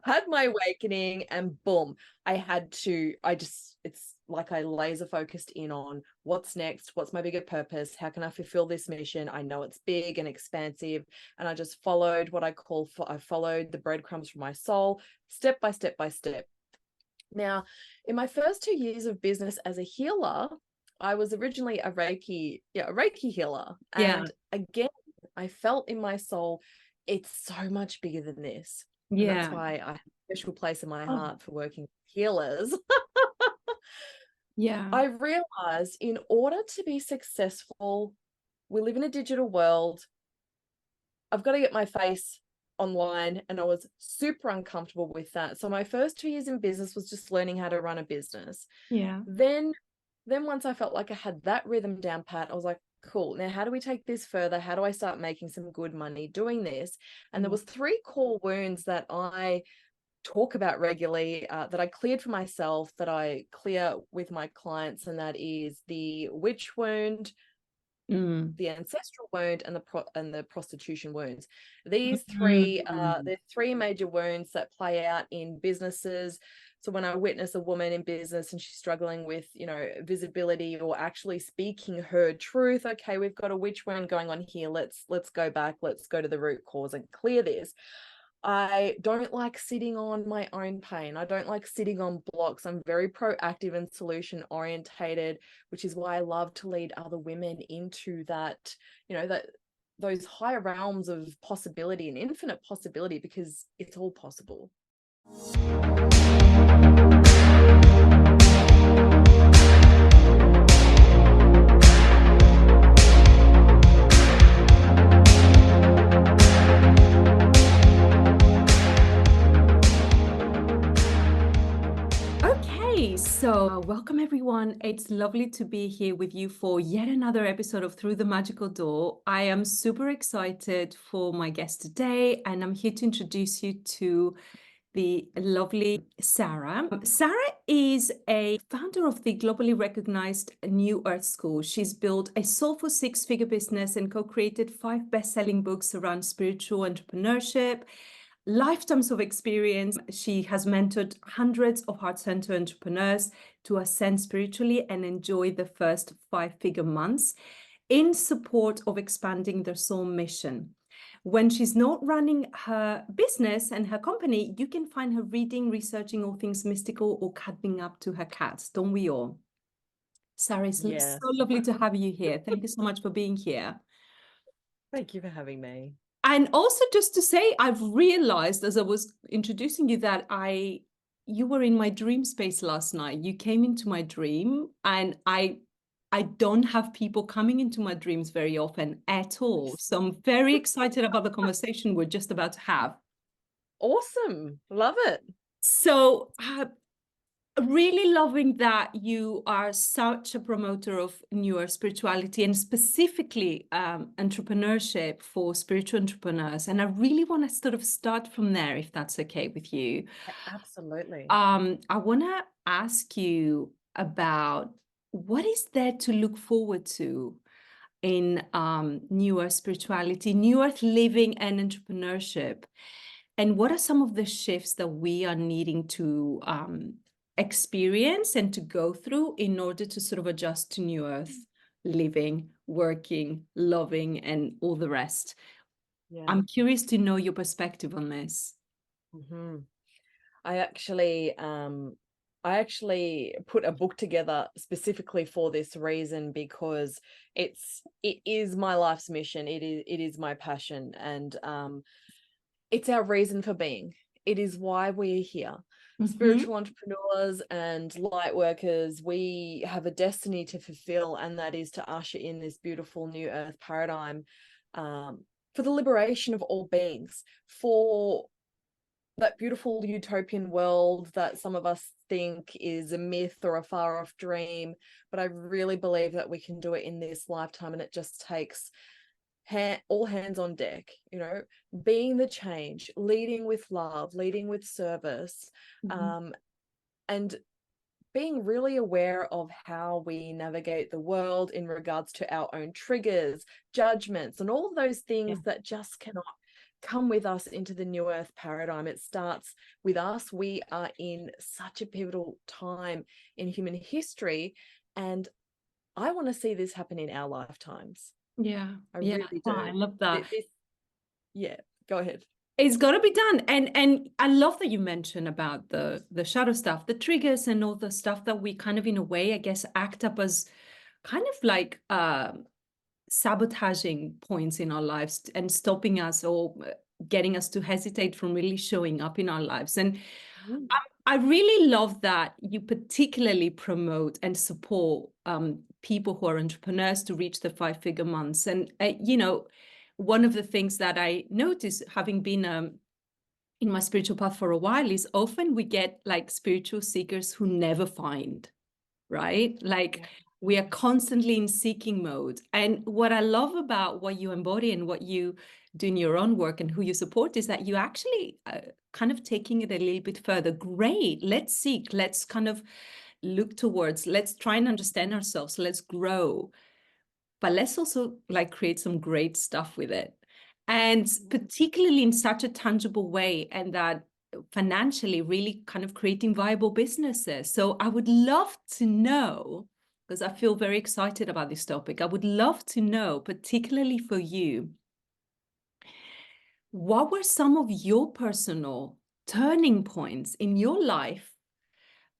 had my awakening, and boom, it's like I laser focused in on what's next, what's my bigger purpose, how can I fulfill this mission? I know it's big and expansive, and I just followed I followed the breadcrumbs from my soul, step by step by step. Now, in my first 2 years of business as a healer, I was originally a Reiki healer. Yeah. And again, I felt in my soul, it's so much bigger than this. And that's Yeah. why I have a special place in my Oh, heart for working with healers. yeah. I realized in order to be successful, we live in a digital world. I've got to get my face online, and I was super uncomfortable with that. So my first 2 years in business was just learning how to run a business. Yeah. Then once I felt like I had that rhythm down pat, I was like, cool, now how do we take this further? How do I start making some good money doing this? And there was 3 core wounds that I talk about regularly, that I cleared for myself, that I clear with my clients, and that is the witch wound, the ancestral wound, and the prostitution wounds. These three, Mm. they're 3 major wounds that play out in businesses. So when I witness a woman in business and she's struggling with, visibility or actually speaking her truth, okay, we've got a witch wound going on here. Let's go back. Let's go to the root cause and clear this. I don't like sitting on my own pain. I don't like sitting on blocks. I'm very proactive and solution orientated, which is why I love to lead other women into that, those higher realms of possibility and infinite possibility, because it's all possible. Okay, so welcome everyone. It's lovely to be here with you for yet another episode of Through the Magical Door. I am super excited for my guest today, and I'm here to introduce you to the lovely Sarah. Sarah is a founder of the globally recognized New Earth School. She's built a soulful 6-figure business and co-created 5 best-selling books around spiritual entrepreneurship, lifetimes of experience. She has mentored hundreds of heart-centered entrepreneurs to ascend spiritually and enjoy the first 5-figure months in support of expanding their soul mission. When she's not running her business and her company, you can find her reading, researching all things mystical, or cuddling up to her cats. Don't we all? Sarah, it's Yeah. so lovely to have you here. Thank you so much for being here. Thank you for having me. And also, just to say, I've realized as I was introducing you that you were in my dream space last night. You came into my dream, and I don't have people coming into my dreams very often at all. So I'm very excited about the conversation we're just about to have. Awesome. Love it. So, really loving that you are such a promoter of newer spirituality and specifically entrepreneurship for spiritual entrepreneurs. And I really want to sort of start from there, if that's okay with you. Absolutely. I want to ask you about what is there to look forward to in newer spirituality, new earth living, and entrepreneurship. And what are some of the shifts that we are needing to experience and to go through in order to sort of adjust to new earth living, working, loving, and all the rest? Yeah. I'm curious to know your perspective on this. Mm-hmm. I actually put a book together specifically for this reason, because it is my life's mission. It is my passion, and it's our reason for being. It is why we're here. Spiritual entrepreneurs and light workers, we have a destiny to fulfill, and that is to usher in this beautiful new earth paradigm, for the liberation of all beings, for that beautiful utopian world that some of us think is a myth or a far off dream. But I really believe that we can do it in this lifetime, and it just takes all hands on deck, being the change, leading with love, leading with service, and being really aware of how we navigate the world in regards to our own triggers, judgments, and all of those things that just cannot come with us into the new earth paradigm. It starts with us. We are in such a pivotal time in human history, and I want to see this happen in our lifetimes. Yeah. I Yeah. really Oh, do. I love that. Yeah, go ahead. It's got to be done. And I love that you mentioned about the shadow stuff, the triggers and all the stuff that we kind of, in a way, I guess, act up as kind of like sabotaging points in our lives and stopping us or getting us to hesitate from really showing up in our lives. And I really love that you particularly promote and support people who are entrepreneurs to reach the 5-figure months. And, one of the things that I notice, having been in my spiritual path for a while, is often we get like spiritual seekers who never find, right? Like we are constantly in seeking mode. And what I love about what you embody and what you do in your own work and who you support is that you actually kind of taking it a little bit further. Great, let's seek, let's kind of look towards, let's try and understand ourselves, let's grow, but let's also like create some great stuff with it. And particularly in such a tangible way, and that financially really kind of creating viable businesses. So I would love to know, because I feel very excited about this topic, I would love to know, particularly for you, what were some of your personal turning points in your life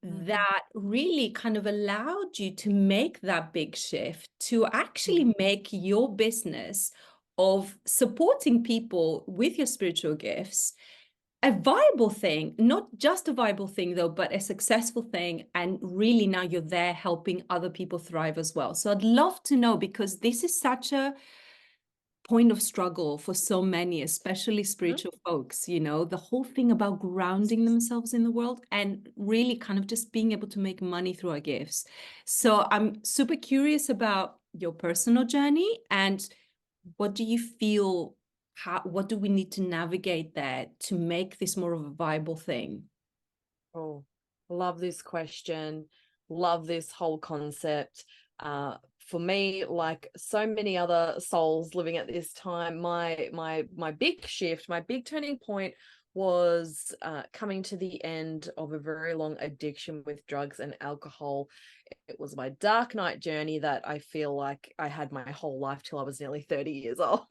that really kind of allowed you to make that big shift to actually make your business of supporting people with your spiritual gifts a viable thing, not just a viable thing though, but a successful thing. And really now you're there helping other people thrive as well. So I'd love to know, because this is such a point of struggle for so many, especially spiritual folks, the whole thing about grounding themselves in the world and really kind of just being able to make money through our gifts. So I'm super curious about your personal journey, and what do you feel, what do we need to navigate there to make this more of a viable thing? Oh, love this question. Love this whole concept. For me, like so many other souls living at this time, my big shift, my big turning point was coming to the end of a very long addiction with drugs and alcohol. It was my dark night journey that I feel like I had my whole life till I was nearly 30 years old.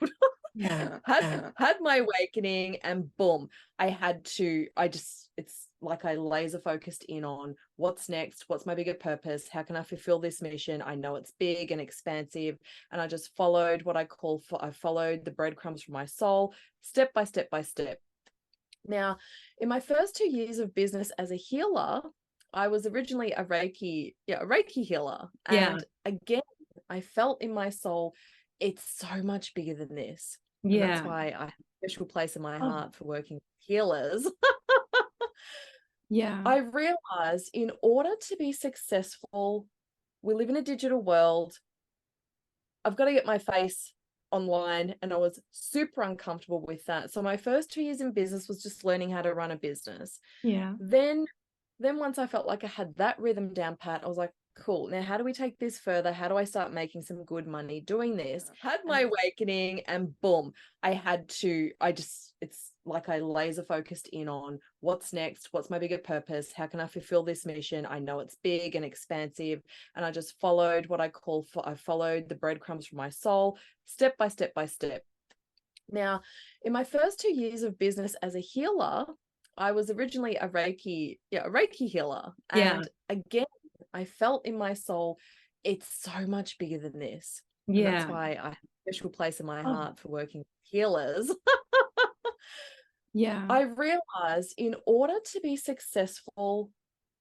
Had my awakening, and boom, it's like I laser focused in on what's next, what's my bigger purpose, how can I fulfill this mission? I know it's big and expansive, and I just followed I followed the breadcrumbs from my soul, step by step by step. Now, in my first 2 years of business as a healer, I was originally a Reiki healer. And again, I felt in my soul, it's so much bigger than this. And that's why I have a special place in my heart for working with healers. I realized in order to be successful, we live in a digital world. I've got to get my face online, and I was super uncomfortable with that. So my first 2 years in business was just learning how to run a business. Then once I felt like I had that rhythm down pat, I was like, cool, now how do we take this further? How do I start making some good money doing this? Had my awakening, and boom, it's like I laser focused in on what's next, what's my bigger purpose, how can I fulfill this mission? I know it's big and expansive, and I just followed I followed the breadcrumbs from my soul, step by step by step. Now, in my first 2 years of business as a healer, I was originally a Reiki healer. And again, I felt in my soul, it's so much bigger than this. And that's why I have a special place in my heart for working with healers. I realized in order to be successful,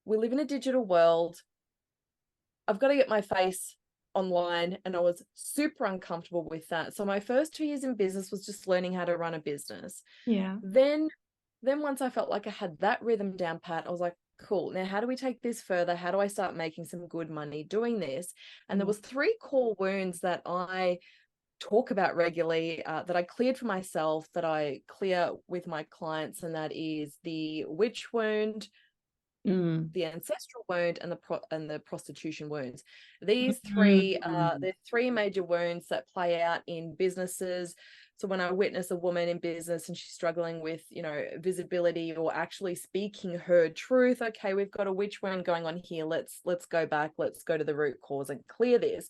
we live in a digital world. I've got to get my face online, and I was super uncomfortable with that. So my first 2 years in business was just learning how to run a business. Then once I felt like I had that rhythm down pat, I was like, cool, now how do we take this further? How do I start making some good money doing this? And there was 3 core wounds that I talk about regularly, that I cleared for myself, that I clear with my clients, and that is the witch wound, the ancestral wound, and the prostitution wounds. These 3 they're 3 major wounds that play out in businesses So when I witness a woman in business and she's struggling with, visibility or actually speaking her truth, okay, we've got a witch wound going on here. Let's go back. Let's go to the root cause and clear this.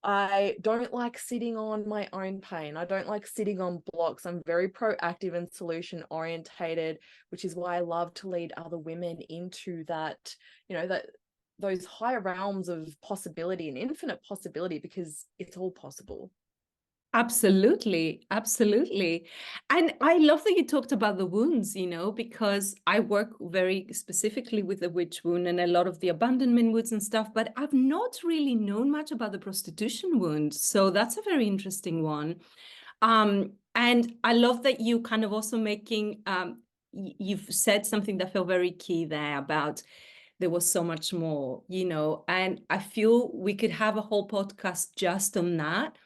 I don't like sitting on my own pain. I don't like sitting on blocks. I'm very proactive and solution orientated, which is why I love to lead other women into that, those higher realms of possibility and infinite possibility, because it's all possible. Absolutely, absolutely. And I love that you talked about the wounds, because I work very specifically with the witch wound and a lot of the abandonment wounds and stuff, but I've not really known much about the prostitution wound. So that's a very interesting one. And I love that you kind of also making, you've said something that felt very key there about there was so much more, and I feel we could have a whole podcast just on that.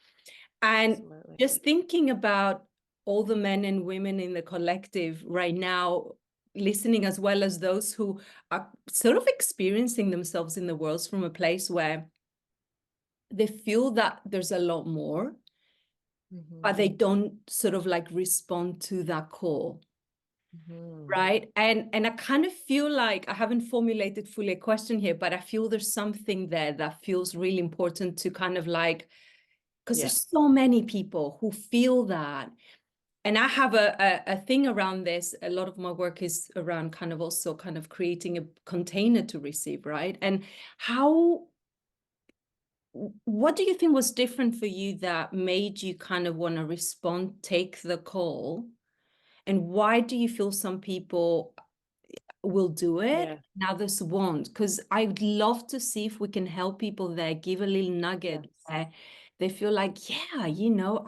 And Absolutely. just thinking about all the men and women in the collective right now, listening, as well as those who are sort of experiencing themselves in the world from a place where they feel that there's a lot more, but they don't sort of like respond to that call. Right. And I kind of feel like I haven't formulated fully a question here, but I feel there's something there that feels really important to kind of like, because there's so many people who feel that. And I have a thing around this. A lot of my work is around kind of also kind of creating a container to receive, right? And what do you think was different for you that made you kind of want to respond, take the call? And why do you feel some people will do it and others won't? Because I would love to see if we can help people there, give a little nugget where they feel like, yeah,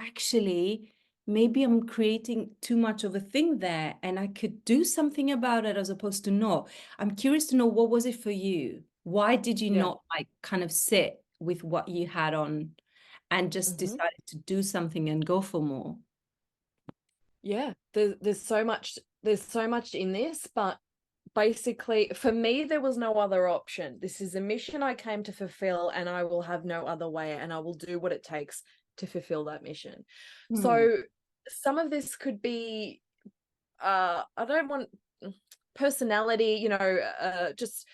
actually, maybe I'm creating too much of a thing there and I could do something about it as opposed to no. I'm curious to know, what was it for you? Why did you not like kind of sit with what you had on and just decided to do something and go for more? Yeah, there's so much in this, but basically for me there was no other option. This is a mission I came to fulfill, and I will have no other way, and I will do what it takes to fulfill that mission. So some of this could be I don't want personality, just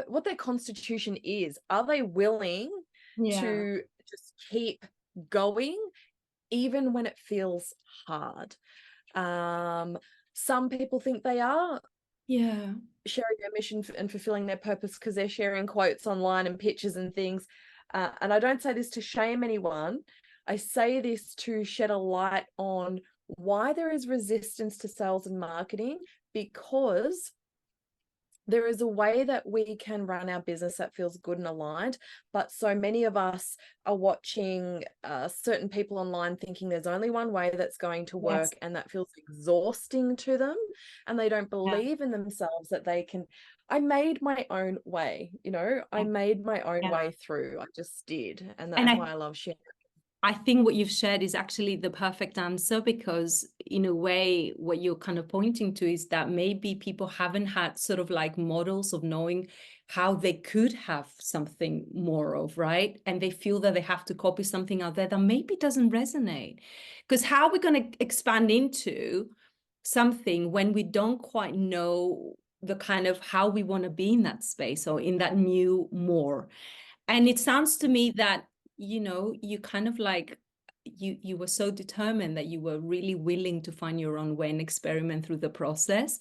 what their constitution is. Are they willing to just keep going even when it feels hard? Some people think they are sharing their mission and fulfilling their purpose because they're sharing quotes online and pictures and things. And I don't say this to shame anyone. I say this to shed a light on why there is resistance to sales and marketing, because there is a way that we can run our business that feels good and aligned, but so many of us are watching certain people online thinking there's only one way that's going to work, and that feels exhausting to them, and they don't believe in themselves that they can. I made my own way, I made my own way through. I just did, and that's why I love sharing. I think what you've shared is actually the perfect answer, because in a way, what you're kind of pointing to is that maybe people haven't had sort of like models of knowing how they could have something more of, right? And they feel that they have to copy something out there that maybe doesn't resonate. Because how are we going to expand into something when we don't quite know the kind of how we want to be in that space or in that new more? And it sounds to me that you kind of like, you were so determined that you were really willing to find your own way and experiment through the process.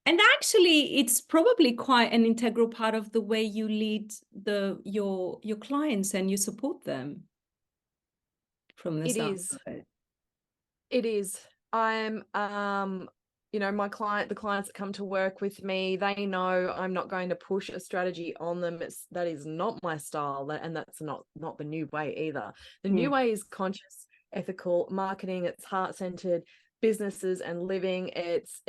And actually, it's probably quite an integral part of the way you lead your clients and you support them from the sound of it. It is. I'm the clients that come to work with me, they know I'm not going to push a strategy on them. That is not my style, and that's not the new way either. The new way is conscious, ethical marketing. It's heart-centered businesses and living. It's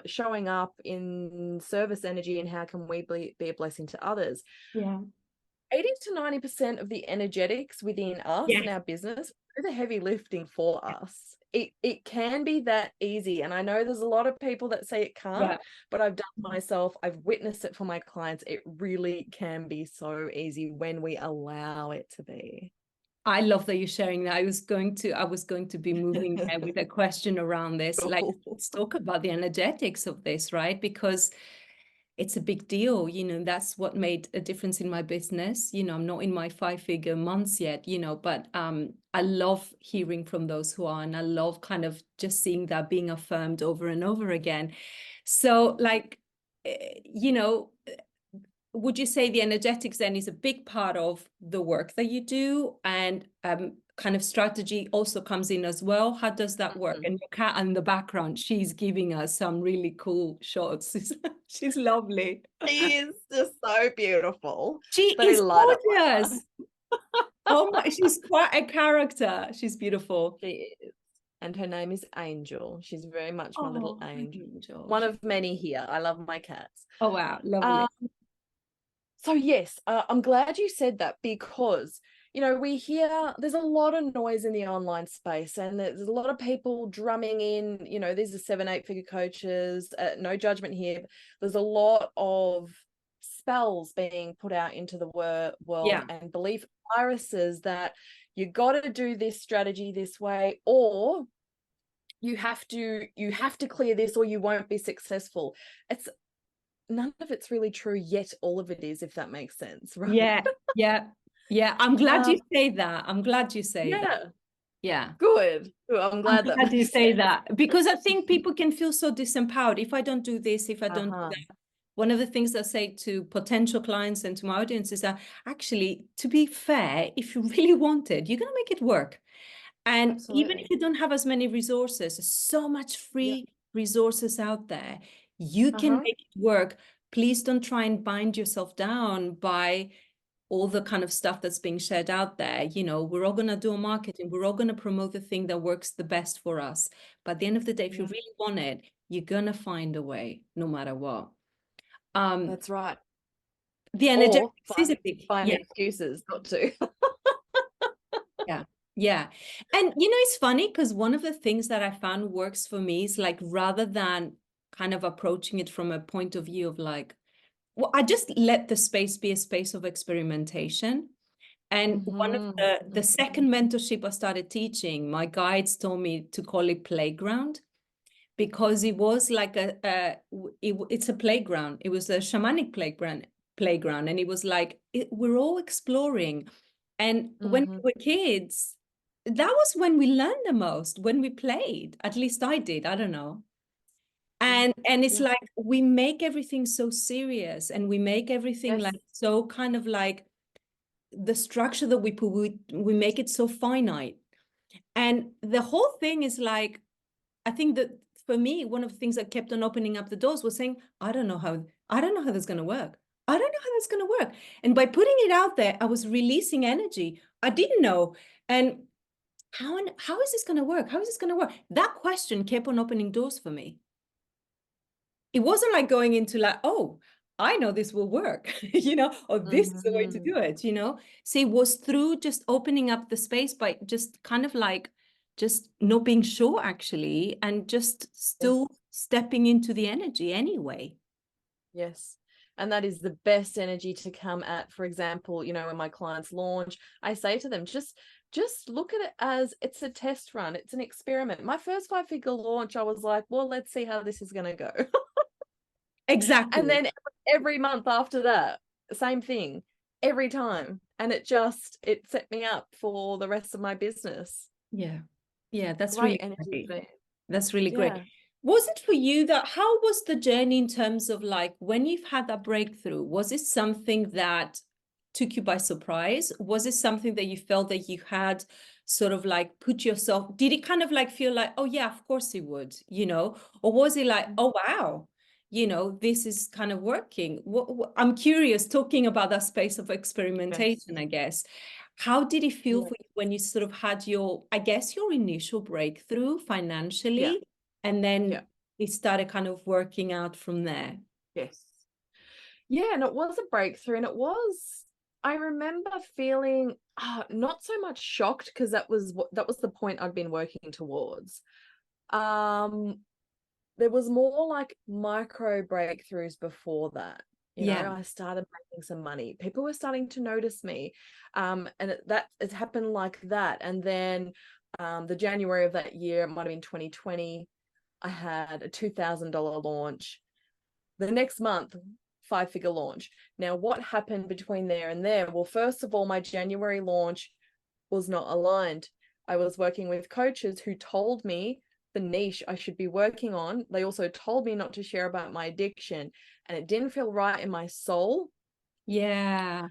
showing up in service energy, and how can we be a blessing to others. 80 to 90% of the energetics within us and our business do the heavy lifting for us. It can be that easy. And I know there's a lot of people that say it can't, but I've done it myself. I've witnessed it for my clients. It really can be so easy when we allow it to be. I love that you're sharing that. I was going to be moving there with a question around this. Like, Cool. let's talk about the energetics of this, right? Because it's a big deal, that's what made a difference in my business. I'm not in my 5-figure months yet, but I love hearing from those who are, and I love kind of just seeing that being affirmed over and over again. So like, would you say the energetics then is a big part of the work that you do, and kind of strategy also comes in as well? How does that work? And your cat in the background, she's giving us some really cool shots. She's lovely. She is just so beautiful. She They is light up my gorgeous. life. Oh my, she's quite a character. She's beautiful. She is. And her name is Angel. She's very much my little Oh, angel. Angel. One of many here. I love my cats. Oh wow, lovely. So yes, I'm glad you said that, because we hear there's a lot of noise in the online space, and there's a lot of people drumming in, these are 7-8 figure coaches, no judgment here. There's a lot of spells being put out into the world, Yeah. and belief viruses that you got to do this strategy this way, or you have to clear this, or you won't be successful. It's none of it's really true, yet all of it is, if that makes sense, right? Yeah. I'm glad you Um, say that. I'm glad you say that. yeah, Yeah. good. I'm I'm glad that glad you makes say sense. that, because I think people can feel so disempowered. If I don't do this, if I don't do Uh-huh. that. One of the things I say to potential clients and to my audience is that actually, to be fair, if you really want it, you're going to make it work. And even if Absolutely. you don't have as many resources, there's so much Yeah. free resources out there. You can Uh-huh. make it work. Please don't try and bind yourself down by all the kind of stuff that's being shared out there. We're all going to do a marketing. We're all going to promote the thing that works the best for us. But at the end of the day, if you Yeah, really want it, you're going to find a way, no matter what. Um, that's right. the energetics Or is a find big, find yeah. excuses not to. Yeah. Yeah. And it's funny because one of the things that I found works for me is like, rather than kind of approaching it from a point of view of like, well, I just let the space be a space of experimentation. And one of the second mentorship I started teaching, my guides told me to call it playground, because it was like it's a playground. It was a shamanic playground. And it was like, we're all exploring. And when we were kids, that was when we learned the most, when we played. At least I did. I don't know. Yeah. And it's Yeah. like we make everything so serious, and we make everything Yes. like so kind of like the structure that we put, we make it so finite. And the whole thing is like, I think that for me, one of the things that kept on opening up the doors was saying, I don't know how that's going to work. I don't know how that's going to work. And by putting it out there, I was releasing energy. I didn't know. And how is this going to work? How is this going to work? That question kept on opening doors for me. It wasn't like going into like, oh, I know this will work, or this is the way to do it, So it was through just opening up the space by just kind of like just not being sure actually, and just Yes. still stepping into the energy anyway. Yes. And that is the best energy to come at. For example, when my clients launch, I say to them, just look at it as it's a test run. It's an experiment. My first 5-figure launch, I was like, well, let's see how this is going to go. And Exactly. then every month after that, same thing, every time. And it set me up for the rest of my business. Yeah. Yeah, that's Great really energy great. there. That's really great. Yeah. Was it for you how was the journey in terms of like when you've had that breakthrough? Was it something that took you by surprise? Was it something that you felt that you had sort of like put yourself, did it kind of like feel like, oh yeah, of course it would, or was it like, oh wow, this is kind of working? I'm curious, talking about that space of Yes. experimentation, I guess. How did it feel Yeah. for you when you sort of had your initial breakthrough Yeah. financially, and then Yeah. it started kind of working out from there? Yes. Yeah. And it was a breakthrough. And I remember feeling not so much shocked, because that was the point I'd been working towards. There was more like micro breakthroughs before that. You know, Yeah. I started making some money. People were starting to notice me. And that it's happened like that. And then the January of that year, it might have been 2020, I had a $2,000 launch. The next month, 5-figure launch. Now, what happened between there and there? Well, first of all, my January launch was not aligned. I was working with coaches who told me the niche I should be working on. They also told me not to share about my addiction, and it didn't feel right in my soul. Yeah.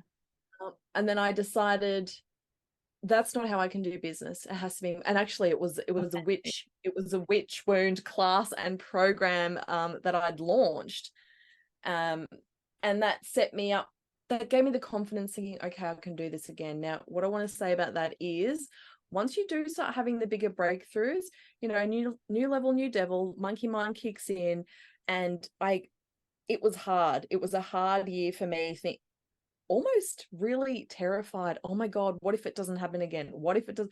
And then I decided that's not how I can do business. It has to be. And actually, it was a witch wound class and program that I'd launched, and that set me up. That gave me the confidence, thinking, okay, I can do this again. Now, what I want to say about that is, once you do start having the bigger breakthroughs, you know, new level, new devil, monkey mind kicks in, and it was hard. It was a hard year for me. Almost really terrified. Oh my God, what if it doesn't happen again? What if it does?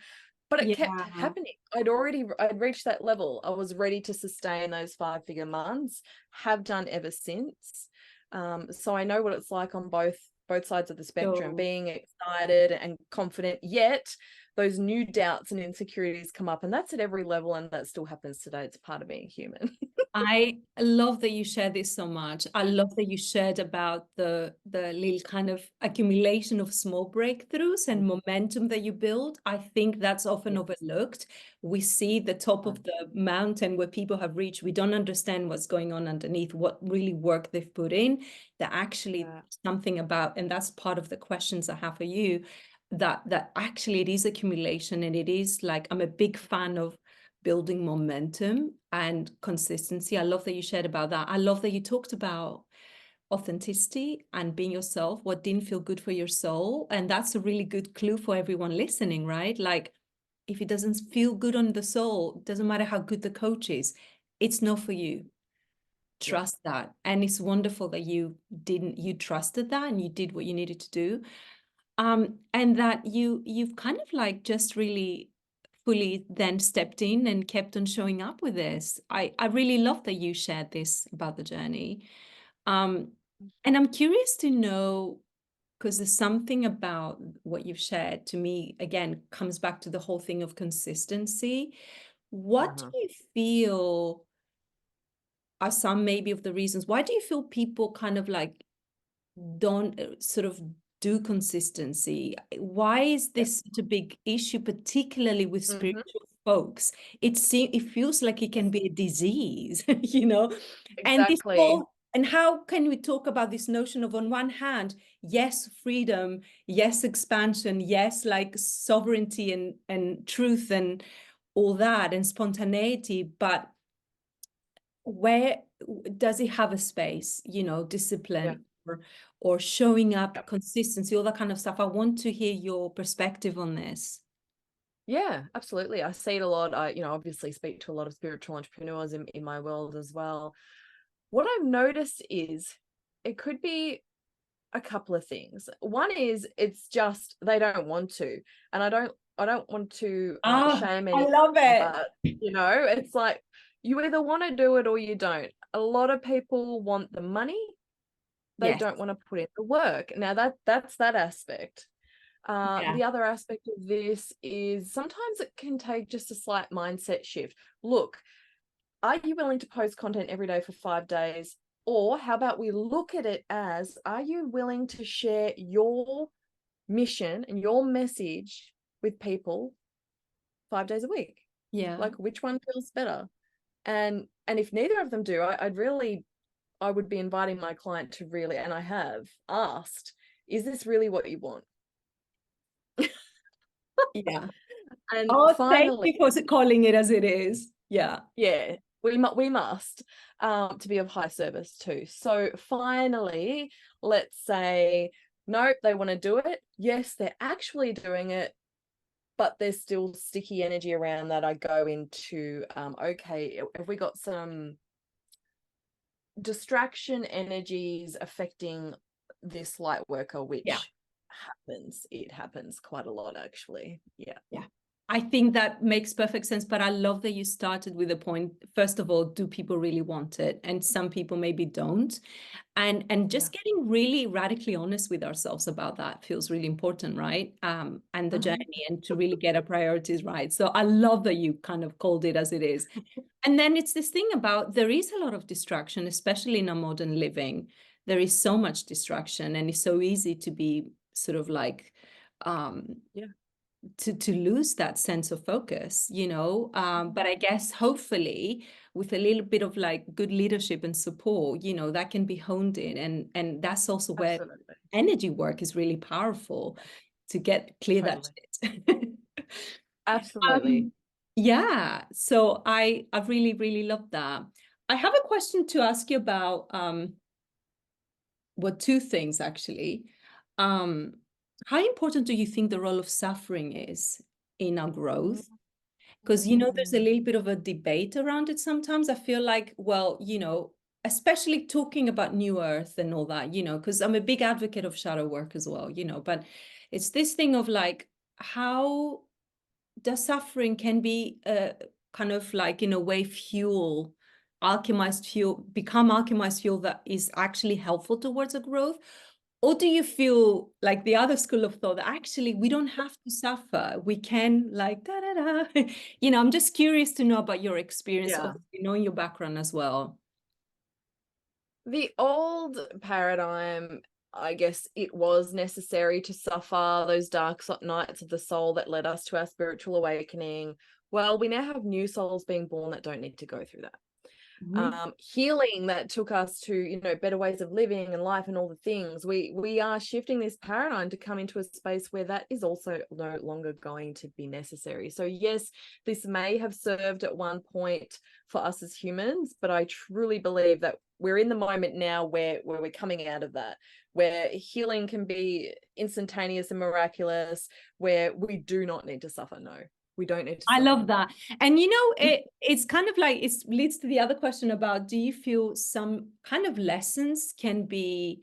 But it kept Yeah. happening. I'd reached that level. I was ready to sustain those 5-figure months, have done ever since. So I know what it's like on both sides of the spectrum, So being excited and confident, yet those new doubts and insecurities come up, and that's at every level, and that still happens today. It's part of being human. I love that you shared this so much. I love that you shared about the little kind of accumulation of small breakthroughs and momentum that you build. I think that's often Yes. overlooked. We see the top of the mountain where people have reached. We don't understand what's going on underneath, what really work they've put in. That actually something about, and that's part of the questions I have for you, that actually it is accumulation, and it is like, I'm a big fan of building momentum and consistency. I love that you shared about that. I love that you talked about authenticity and being yourself, what didn't feel good for your soul. And that's a really good clue for everyone listening, right? Like, if it doesn't feel good on the soul, it doesn't matter how good the coach is, it's not for you. Trust that. And it's wonderful that you trusted that and you did what you needed to do. And that you've kind of like just really fully then stepped in and kept on showing up with this. I really love that you shared this about the journey. And I'm curious to know, because there's something about what you've shared to me, again, comes back to the whole thing of consistency. What do you feel are some maybe of the reasons? Why do you feel people kind of like don't sort of do consistency? Why is this such a big issue, particularly with spiritual folks? It feels like it can be a disease, you know? And this Exactly. whole, and how can we talk about this notion of, on one hand, yes, freedom, yes, expansion, yes, like sovereignty and truth and all that and spontaneity, but where does it have a space, you know, discipline or showing up, consistency, all that kind of stuff? I want to hear your perspective on this. Yeah, absolutely. I see it a lot. I, you know, obviously speak to a lot of spiritual entrepreneurs in my world as well. What I've noticed is it could be a couple of things. One is it's just they don't want to, and I don't want to shame I anyone, love it. but you know, it's like you either want to do it or you don't. A lot of people want the money, they Yes. don't want to put in the work. Now that's that aspect. Yeah. The other aspect of this is sometimes it can take just a slight mindset shift. Look, are you willing to post content every day for 5 days? Or how about we look at it as, are you willing to share your mission and your message with people 5 days a week? Yeah. Like, which one feels better? And if neither of them do, I would be inviting my client to really, and I have asked, is this really what you want? Yeah. And Oh, thank finally, you for calling it as it is. Yeah. yeah, we must to be of high service too. So finally, let's say, nope, they want to do it. Yes, they're actually doing it, but there's still sticky energy around that. I go into, okay, have we got some distraction energies affecting this light worker, which Yeah. happens. It happens quite a lot, actually. Yeah. Yeah. I think that makes perfect sense, but I love that you started with the point, first of all, do people really want it? And some people maybe don't. And just getting really radically honest with ourselves about that feels really important, right? And the journey, and to really get our priorities right. So I love that you kind of called it as it is. And then it's this thing about, there is a lot of distraction, especially in our modern living. There is so much distraction, and it's so easy to be sort of like, to lose that sense of focus, you know. But I guess hopefully with a little bit of like good leadership and support, you know, that can be honed in, and that's also where energy work is really powerful, to get clear that shit. Absolutely. Yeah, so I've really loved that. I have a question to ask you about well, two things actually. How important do you think the role of suffering is in our growth? Because, you know, there's a little bit of a debate around it sometimes. I feel like, well, you know, especially talking about New Earth and all that, you know, because I'm a big advocate of shadow work as well, you know, but it's this thing of like, how does suffering can be kind of like, in a way, fuel, alchemized fuel, become alchemized fuel that is actually helpful towards a growth? Or do you feel like the other school of thought that actually we don't have to suffer? We can like da da da. You know, I'm just curious to know about your experience, Yeah. obviously knowing your background as well. The old paradigm, I guess it was necessary to suffer those dark nights of the soul that led us to our spiritual awakening. Well, we now have new souls being born that don't need to go through that. Healing that took us to, you know, better ways of living and life and all the things. We are shifting this paradigm to come into a space where that is also no longer going to be necessary. So yes, this may have served at one point for us as humans, but I truly believe that we're in the moment now where we're coming out of that, where healing can be instantaneous and miraculous, where we do not need to suffer. No, we don't need to I suffer. love that. And you know, it's kind of like, it leads to the other question about, do you feel some kind of lessons can be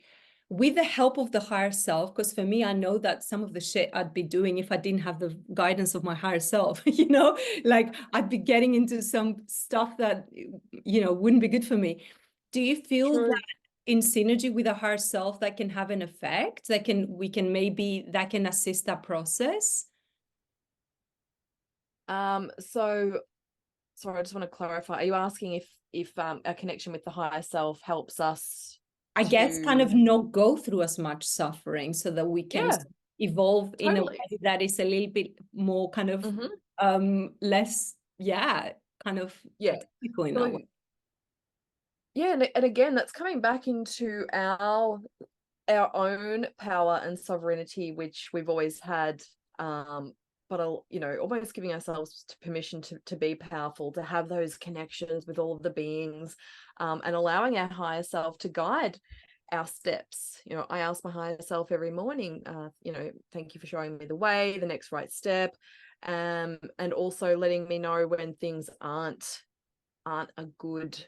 with the help of the higher self? Because for me, I know that some of the shit I'd be doing if I didn't have the guidance of my higher self, you know, like I'd be getting into some stuff that, you know, wouldn't be good for me. Do you feel that in synergy with a higher self that can have an effect, that that can assist that process? So sorry, I just want to clarify. Are you asking if a connection with the higher self helps us I guess kind of to not go through as much suffering, so that we can evolve in a way that is a little bit more kind of less, kind of difficult in that way. And again, that's coming back into our own power and sovereignty, which we've always had, but you know, almost giving ourselves permission to be powerful, to have those connections with all of the beings, and allowing our higher self to guide our steps. You know, I ask my higher self every morning, you know, thank you for showing me the way, the next right step, and also letting me know when things aren't a good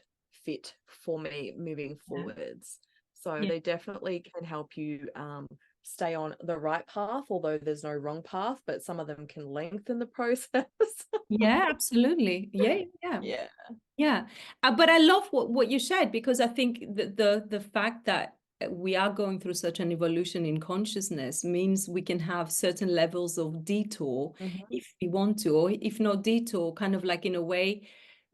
fit for me moving forwards. So they definitely can help you stay on the right path, although there's no wrong path, but some of them can lengthen the process. Yeah, absolutely. Yeah. But I love what you shared, because I think the fact that we are going through such an evolution in consciousness means we can have certain levels of detour if we want to, or if not detour, kind of like in a way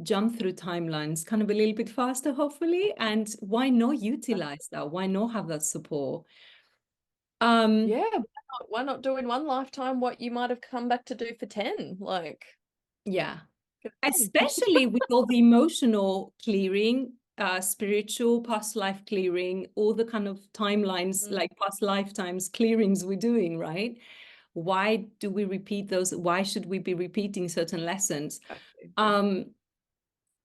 jump through timelines kind of a little bit faster, hopefully. And why not utilize that? Why not have that support? Why not do in one lifetime what you might have come back to do for 10? Like, especially with all the emotional clearing, spiritual past life clearing, all the kind of timelines, like past lifetimes clearings we're doing, right? Why do we repeat those? Why should we be repeating certain lessons?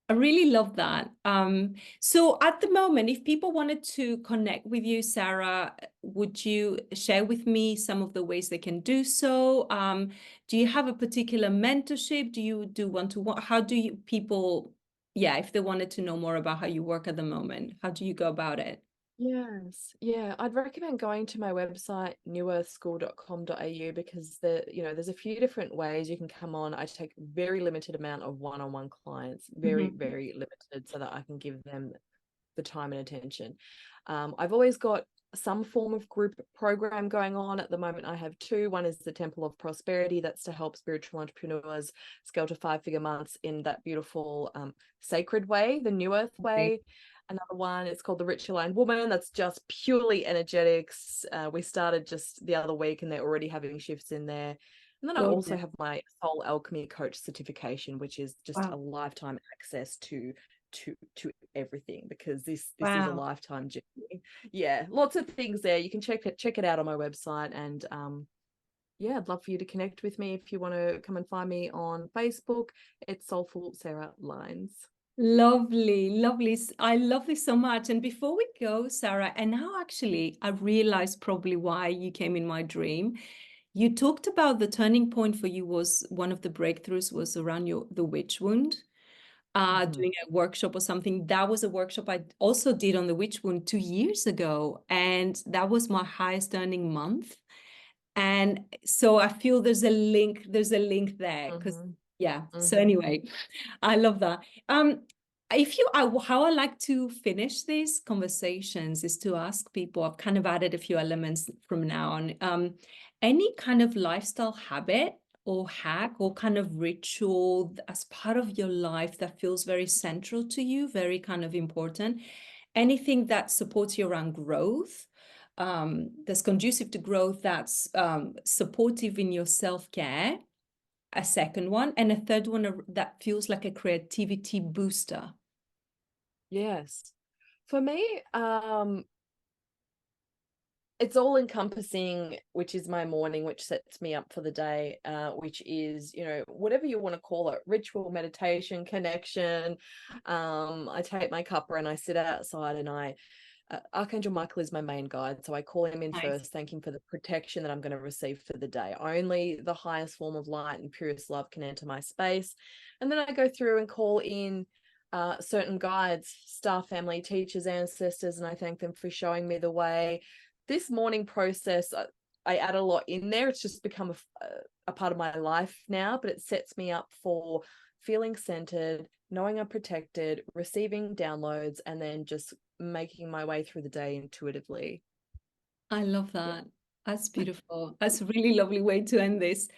I really love that. So at the moment, if people wanted to connect with you, Sarah, would you share with me some of the ways they can do so? Do you have a particular mentorship? Do you do one-to-one? How do you if they wanted to know more about how you work at the moment, how do you go about it? Yes. Yeah. I'd recommend going to my website, newearthschool.com.au, because there's a few different ways you can come on. I take very limited amount of one-on-one clients, very, Mhm. very limited, so that I can give them the time and attention. I've always got some form of group program going on. At the moment, I have two. One is the Temple of Prosperity. That's to help spiritual entrepreneurs scale to 5-figure months in that beautiful sacred way, the New Earth Okay. way. Another one, it's called the Rich Aligned Woman. That's just purely energetics. We started just the other week and they're already having shifts in there. And then I also Gorgeous. have my Soul Alchemy Coach certification, which is just Wow. a lifetime access to everything, because this is a Wow. lifetime journey. Yeah, lots of things there. You can check it out on my website. And yeah, I'd love for you to connect with me. If you want to come and find me on Facebook, it's Soulful Sarah Lines. Lovely, lovely. I love this so much. And before we go, Sarah, and now actually I realized probably why you came in my dream. You talked about the turning point for you was one of the breakthroughs was around the witch wound, Mhm. doing a workshop or something. That was a workshop I also did on the witch wound 2 years ago, and that was my highest earning month. And so I feel there's a link there because Mhm. yeah. So Mhm. anyway, I love that. How I like to finish these conversations is to ask people, I've kind of added a few elements from now on, any kind of lifestyle habit or hack or kind of ritual as part of your life that feels very central to you, very kind of important, anything that supports you around growth, that's conducive to growth, that's supportive in your self-care, a second one, and a third one that feels like a creativity booster. Yes. For me, it's all encompassing, which is my morning, which sets me up for the day, which is, whatever you want to call it, ritual, meditation, connection. I take my cuppa and I sit outside, and Archangel Michael is my main guide. So I call him in Nice. first, thank him for the protection that I'm going to receive for the day. Only the highest form of light and purest love can enter my space. And then I go through and call in certain guides, staff, family, teachers, ancestors, and I thank them for showing me the way. This morning process, I add a lot in there. It's just become a part of my life now, but it sets me up for feeling centered, knowing I'm protected, receiving downloads, and then just making my way through the day intuitively. I love Yeah, that. That's beautiful. That's a really lovely way to end this.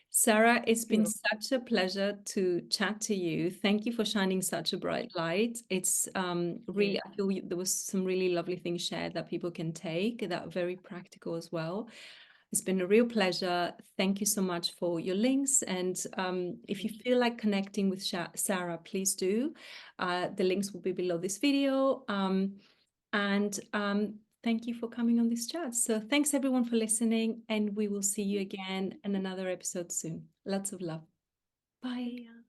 Sarah, it's been beautiful. such a pleasure to chat to you. Thank you for shining such a bright light. It's Yeah. really, I feel there was some really lovely things shared that people can take that are very practical as well. It's been a real pleasure. Thank you so much for your links. And if you feel like connecting with Sarah, please do. The links will be below this video. And thank you for coming on this chat. So thanks everyone for listening, and we will see you again in another episode soon. Lots of love. Bye. Yeah.